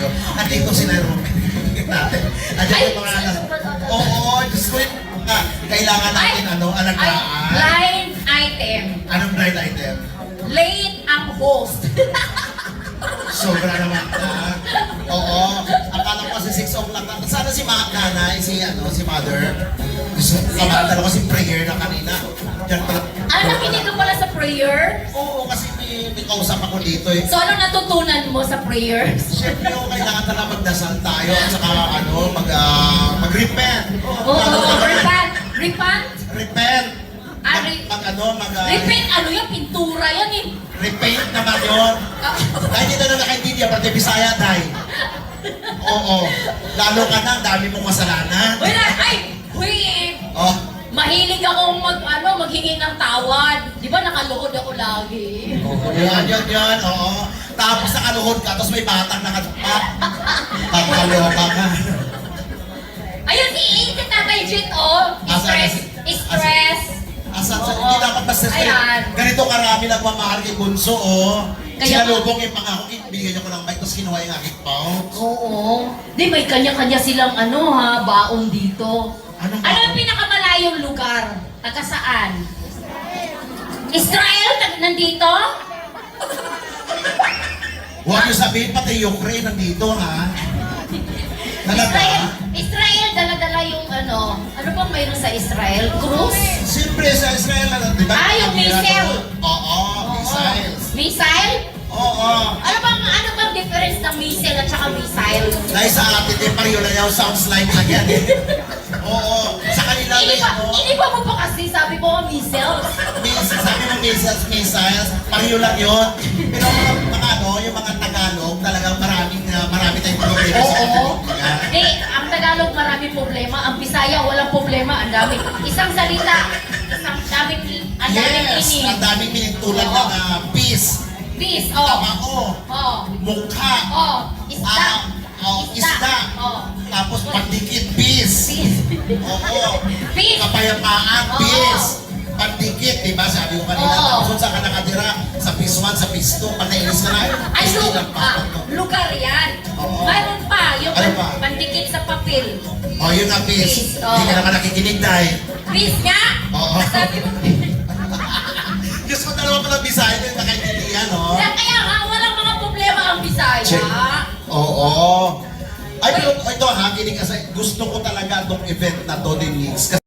tayo. Nandito sila natin. Andiyan yung mga oo, Diyos ko yung kailangan natin alagaan. Blind item. Anong blind item? Late ang host. Sobra naman na. Oo. Akala ko kasi 6 o'clock na. Sana si nanay, si mother. Gusto kamanta ko si prayer na kanina. Diyan pala. Nakinig ka pala sa prayer? Oo, kasi may kausap ako dito eh. So, ano natutunan mo sa prayer? Siyempre, kailangan talaga magdasal tayo at saka mag-repent. Repent. Repent? Repent. Repent, ano yan? Pintura yan eh. Repaint naman yun. Dahil hindi na nakaintindihan, pati Bisaya, dahil. Oo. Lalo ka na, dami mong kasalanan. Wala, Oh. mahilig akong maghingi ng tawad. Di ba nakaluhod ako lagi? Yan, oo. Tapos nakaluhod ka, tapos may batang nakatupak. Pagkaloka ka. Ayun, si Tatay Jit, oh. Stress. Hindi dapat basta ganito karami nagmamahal kay Bunso, oh. Sinalubong yung mga ako, binigyan niyo ko ng mic, tapos kinuha yung aking pouch. Oo. Di, may kanya-kanya silang baon dito. Ano ang pinakamalayong lugar? Taga saan? Israel? Nandito? Huwag niyo sabihin, pati Ukraine nandito, ha? Talaga? Israel, dala-dala yung ano bang mayroon sa Israel? Cruise? Siyempre sa Israel, di ba? Yung missile. Oo, missiles. Missile? Oo. Ano bang difference ng missile at saka missile? Dahil sa atin, pareho na yaw sounds like na yan, eh. Oo. Sa kanila, Iniba mo pa kasi, sabi ko missiles. sabi mo missiles, pareho lang yun. Pero yung mga Tagalog, talagang marami tayong problema sa kanila. Ang Tagalog maraming problema, ang Bisaya walang problema, ang dami. Isang salita, ang daming Yes, ang daming meaning tulad ng peace, Peace, tabao, mukha, isda, tapos pandikit, peace. Oo. Peace. Kapayapaan, peace. Pandikit, di ba? Sabi ko kanina, tapos saan ka nakatira? Sa peace 1, sa peace 2, pag nainis ka na, Ay, lugar. lugar yan. Oo. Mayroon pa, yung Ano pa? pandikit sa papel. Yun ang peace. Peace, Hindi ka naman nakikinig dahil. Peace nga! Oo. Sabi mo, Diyos ko, dalawa pala Bisaya na yung nakaintindihan, no? kaya nga, walang mga problema ang Bisaya. Check. Oo. Ay, pero ito ha, kinig kasi gusto ko talaga itong event na to ni Nix.